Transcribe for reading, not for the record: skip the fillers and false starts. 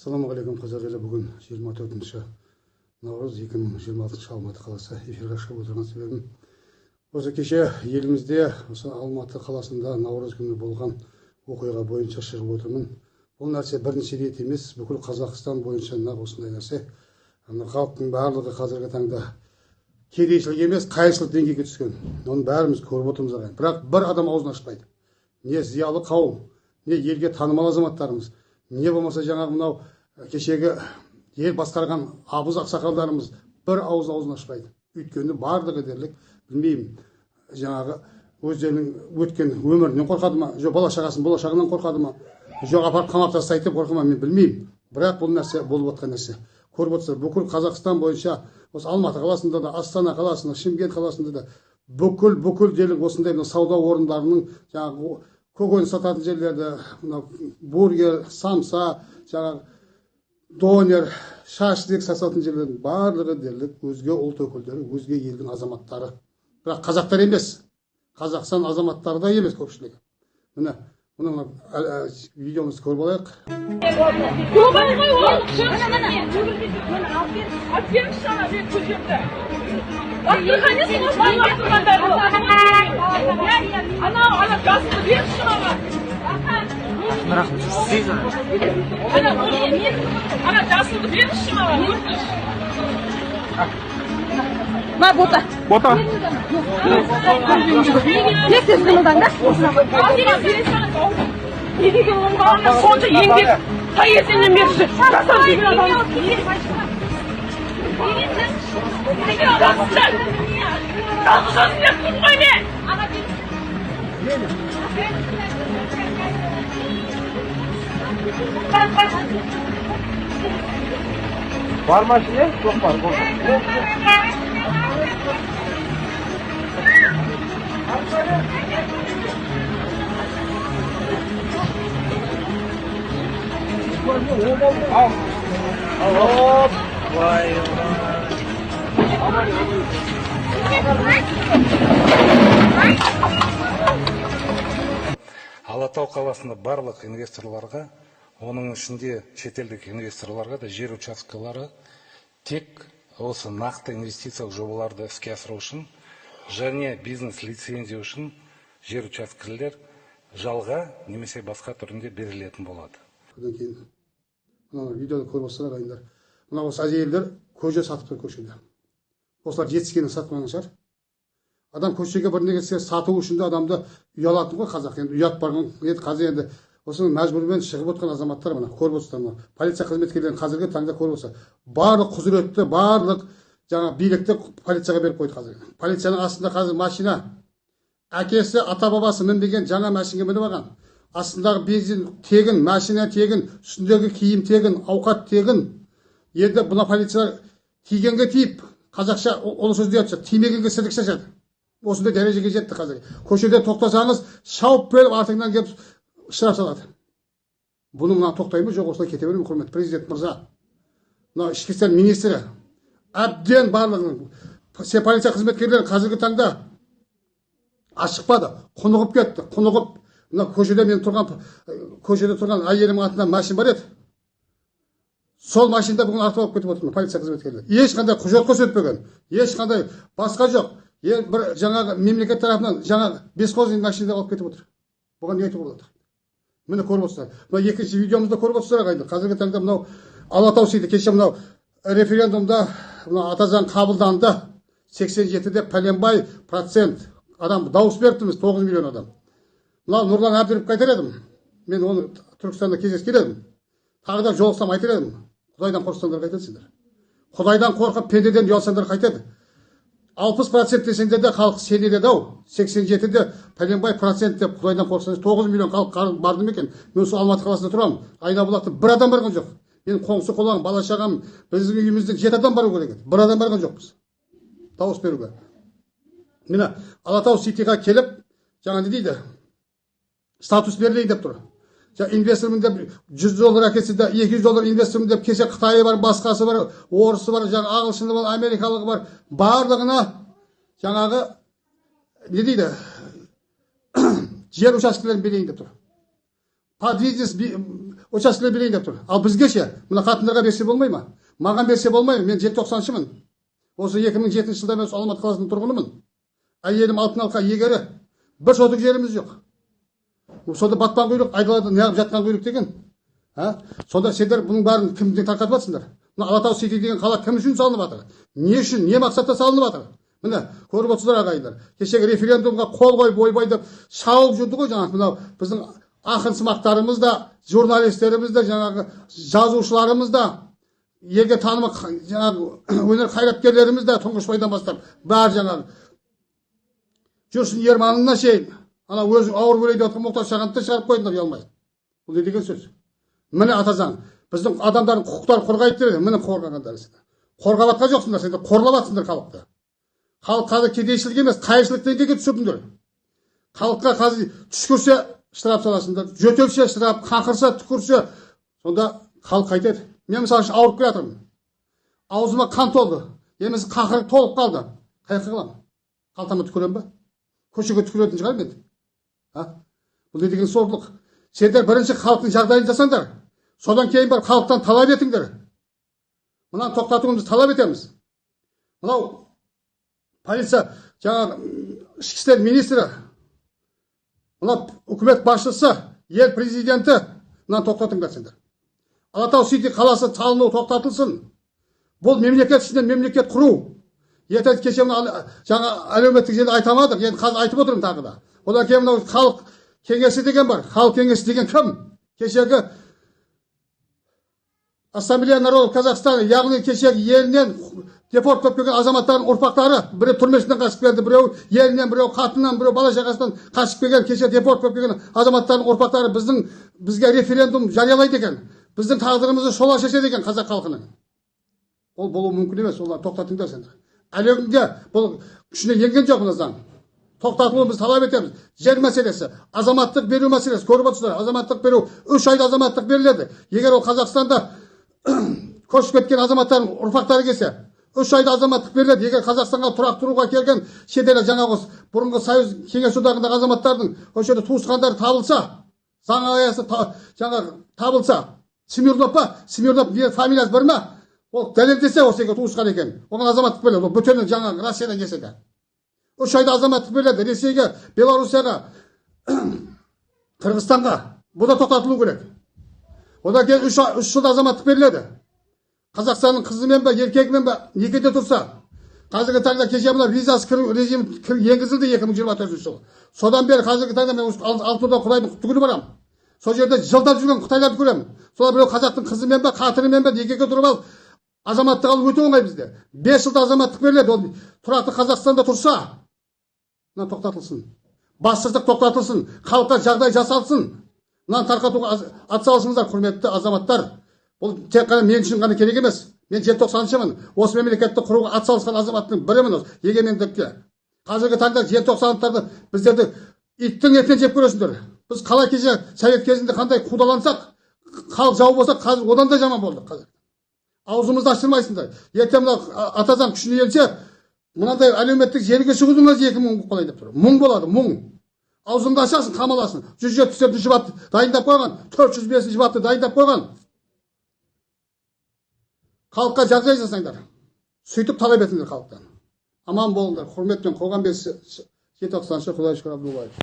Ассалаумағалейкум қазақ елі. Бүгін 24 наурыз 2026 Алматы қаласы эфирге шығып отырған себебім осы кеше елімізде осы Алматы қаласында наурыз күні болған оқиға бойынша шығып отырмын. Бұл нәрсе бірінші рет емес, бүкіл Қазақстан бойынша нақ осындай нәрсе. Халықтың барлығы қазіргі таңда кедейшілік емес, қайшылық деңгейге түскен. Оны бәріміз көріп отырмыз. Бірақ бір адам аузын ашпайды. Не зиялы қауым, не елге танымал азаматтарымыз, не болмаса жаңағы мынау кешегі ел басқарған абыз ақсақалдарымыз бір аузын ашпайды. Өйткені барлығы дерлік, білмеймін, жаңағы өздерінің өткен өмірінен қорқады ма, жоқ болашағынан қорқады ма, жоқ апарып қамап тастайды деп қорқады ма, мен білмеймін. Бірақ бұл нәрсе болып жатқан нәрсе. Көріп отырсыздар, бүкіл Қазақстан бойынша, осы Алматы қаласында да, Астана қаласында, Шымкент қаласында да бүкіл дерлік осындай сауда орындарының жаңағы көкөніс сататын жерлерді, бургер, самса, жаңағы донер, шашлык сататын жерлердің барлығы дерлік өзге ұлт өкілдері, өзге елдің азаматтары. Бірақ қазақтар емес, Қазақстан азаматтары да емес көпшілігі. Міне, мұны видеомызды көріп алайық. Ма бота. Бота. Не сіз қымылдан да? Неге оңғалында сонша еңбек таңертеңнен бері жүр. Жасап жүрген адам. Жалғыз деп тұрмын ғой мен. Var maşine? Çok var. Hop. Vay Алатау қаласында барлық инвесторларға, оның ішінде шетелдік инвесторларға да жер учаскалары тек осы нақты инвестициялық жобаларды іске асыру үшін және бизнес лицензия үшін жер учаскелер жалға немесе басқа түрінде берілетін болады. Одан кейін мына видеода көріп отырсыздар ағайындар. Мына осы әйелдер көже сатып тұр көшеде. Осылар жетіскені сатпаған шығар. Адам көшеге бір нәрсе сату үшін де адамды ұялатын ғой қазақ. Енді ұят барған, қазір енді осы мәжбүрмен шығып отқан азаматтар мына көріп отырсыздар. Полиция қызметкерлерін қазіргі таңда көріп отырсыздар. Барлық құзыретті, барлық жаңа билікті полицияға беріп қойды қазір. Полицияның астында қазір машина. Әкесі, ата-бабасы мінбеген жаңа машинаға мініп алған. Астындағы бензин тегін, машина тегін, үстіндегі киім тегін, ауқат тегін. Енді бұна полиция тигенге тиіп, қазақша ол сөзде айтса, тимегенге сідік шашады. Осындай дәрежеге жетті қазір. Көшеде тоқтасаңыз, шауып беріп артыңнан келіп штраф салады. Бұны мына тоқтаймы, жоқ осылай кете беремін, құрметті президент мырза. Мына ішкі істер министрі әбден барлығының полиция қызметкерлері қазіргі таңда ашықпады, құнығып кетті. Құнығып, мына көшеде тұрған әйелімнің атынан машина бар еді. Сол машинада бүгін артып алып кетіп отыр полиция қызметкерлері. Ешқандай құжат көрсетпеген, ешқандай басқа жоқ. Бір жаңағы мемлекет тарапынан жаңағы бесқозын машинада алып кетіп отыр. Бұған не айтуға болады? Міне көріп отырсыздар. Мына екінші видеомызда көріп отырсыздар ағайындар. Қазіргі таңда мынау Алатау сейді. Кеше мынау референдумда мына атазаң қабылданды. 87-де пәленбай процент адам дауыс беріпті, 9 миллион адам. Мына Нұрлан Әбдіров қайтар едім. Мен оны Түркістанда кездескен едім. Тағы да жолықсам айтар едім. Құдайдан қорықсаңдар қайтесіңдер. Құдайдан қорқып пендеден ұялсаңдар қайтеді. 60% десеңдер де халық сенеді ау. 87-де пәленбай процент деп Құдайдан қорықсаңыз 9 миллион халық барды ма екен? Мен сол Алматы қаласында тұрамын. Айнабұлақта бір адам барған жоқ. Мен қоңсы қолағым, бала шағам, біздің үйімізде 7 адам бару керек еді. Бір адам барған жоқпыз. Дауыс беруге. Міне Алатау Ситиға келіп, жаңа не дейді? Статус берілейін деп тұр. Инвестормын деп $100 әкесі де $200 инвестормын деп кесе Қытайы бар, басқасы бар, орысы бар, жаңа ағылшыны бар, америкалығы бар. Барлығына жаңағы не дейді? Жер учаскелерін берейін деп тұр. Подвизис учаскелер берейін деп тұр. Ал бізге ше, мына қатындарға берсе болмай ма? Маған берсе болмай ма? Мен 90-шымын. Осы 2007 жылдан бері Алматы қаласының тұрғынымын. Әйелім алтын алқа егері. Бір сотық жеріміз жоқ. Сонда батпан құйрық, айдалада неғып жатқан құйрық деген. Сонда сендер бұның бәрін кімден тарқатып жатсыңдар? Мына Алатау Сити деген қала кім үшін салынып жатыр? Не үшін, не мақсатта салынып жатыр? Міне, көріп отырсыздар ағайындар. Кешегі референдумға қол қойып ойбай деп шауып жүрді ғой жаңағы мынау біздің ақын сымақтарымыз да, журналистеріміз де, жаңағы жазушыларымыз да, елге танымы жаңағы өнер қайраткерлеріміз де тұңғышбайдан бастап бәрі жаңағы жүрсін ерманына шейін ана өзі ауыр өлейді отқан мұқтаж шағанды шығарып қойдыңдар ұялмай. Бұл не деген сөз? Міне ата заң. Біздің адамдардың құқықтарын қорғайды деп еді. Міне қорғағандар сендер. Қорғап жатқан жоқсыңдар, сендер қорлап жатсыңдар халықты. Халық қазір кедейшілік емес, қайшылық деңгейге түсірдіңдер. Халыққа қазір түшкірсе штраф саласыңдар, жөтелсе штраф, қақырса түкірсе, сонда халық қайтеді. Мен мысалы үшін ауырып келе жатырмын. Аузыма қан толды. Емесі қақырып толып қалды. Қай қыламын? Қалтама түкірем ба? Көшеге түкіретін шығар мен. Бұл не деген сорлық? Сендер бірінші халықтың жағдайын жасаңдар. Содан кейін бар халықтан талап етіңдер. Мынаны тоқтатуымызды талап етеміз. Мынау полиция жаңағы ішкі істер министрі, мынау үкімет басшысы, ел президенті, мынаны тоқтатыңдар сендер. Алатау Сити қаласы салыну тоқтатылсын. Бұл мемлекет ішінен мемлекет құру. Ертең кеше жаңа әлеуметтік желіде айтамадық, енді қазір айтып отырмын тағы да. Одан кейін мынау халық кеңесі деген бар. Халық кеңесі деген кім? Кешегі Ассамблея народов Казахстана, яғни кешегі елінен депорт болып келген азаматтардың ұрпақтары, біреу түрмесінен қашып келді, біреу елінен, біреу қатыннан, біреу бала шағасынан қашып келген, кеше депорт болып келген азаматтардың ұрпақтары бізге референдум жариялайды екен. Біздің тағдырымызды солар шешеді екен қазақ халқының. Ол болуы мүмкін емес, олар тоқтатыңдар сендер. Әлі күнге бұл күшіне енген жоқ мына заң. Тоқтатылуын біз талап етеміз. Жер мәселесі, азаматтық беру мәселесі, көріп отырсыздар, азаматтық беру 3 айда азаматтық беріледі. Егер ол Қазақстанда көшіп кеткен азаматтардың ұрпақтары келсе, 3 айда азаматтық беріледі. Егер Қазақстанға тұрақ тұруға келген шетелдік жаңағы бұрынғы Союз Кеңес одағындағы азаматтардың осы жерде туысқандары табылса, заң аясы жаңағы табылса, Смирнов па? Смирнов фамилиясы бар ма? Ол дәлелдесе осы жерге туысқан екен. Оған азаматтық беріледі. Ол бөтен жаңағы Россиядан келсе де. 3 айда азаматтық беріледі. Ресейге, Белорусияға, Қырғызстанға. Бұл да тоқтатылу керек. Одан кейін 3 жылда азаматтық беріледі. Қазақстанның қызымен бе, еркегімен бе некеде тұрса, қазіргі таңда кеше мына визасыз кіру режимі енгізілді 2024 жылы. Содан бері қазіргі таңда мен Алтынорда Құдайдың түгілі барам. Сол жерде жылдап жүрген қытайларды көремін. Солар біреу қазақтың қызымен бе, қатынымен бе некеге тұрып алып, азаматтық алу өте оңай бізде. 5 жылда азаматтық беріледі. Ол тұрақты Қазақстанда тұрса, мына тоқтатылсын. Бассыздық тоқтатылсын. Халыққа жағдай жасалсын. Мынаны тарқатуға атсалысыңыздар, құрметті азаматтар. Бұл тек қана мен үшін ғана керек емес. Мен 90-шымын. Осы мемлекетті құруға атсалысқан азаматтың бірімін осы егемендікке. Қазіргі таңда 90-лықтарды біздерді иттің етінен жеп көресіңдер. Біз қалай кеше совет кезінде қандай қудалансақ, халық жау болсақ, қазір одан да жаман болдық қазір. Аузымызды аштырмайсыңдар. Ертең мына ата заң күшіне енсе, мынандай әлеуметтік желіге шығудың өзі 2 мың қалай деп тұр. Мұң болады, мұң. Аузыңды ашасың, қамаласың. 174 бапты дайындап қойған, 405 бапты дайындап қойған. Халыққа жағдай жасаңдар. Сөйтіп талап етіңдер халықтан. Аман болыңдар. Құрметпен қоғам бесі 7-90-шы Құдай шүкір Абдуллаев.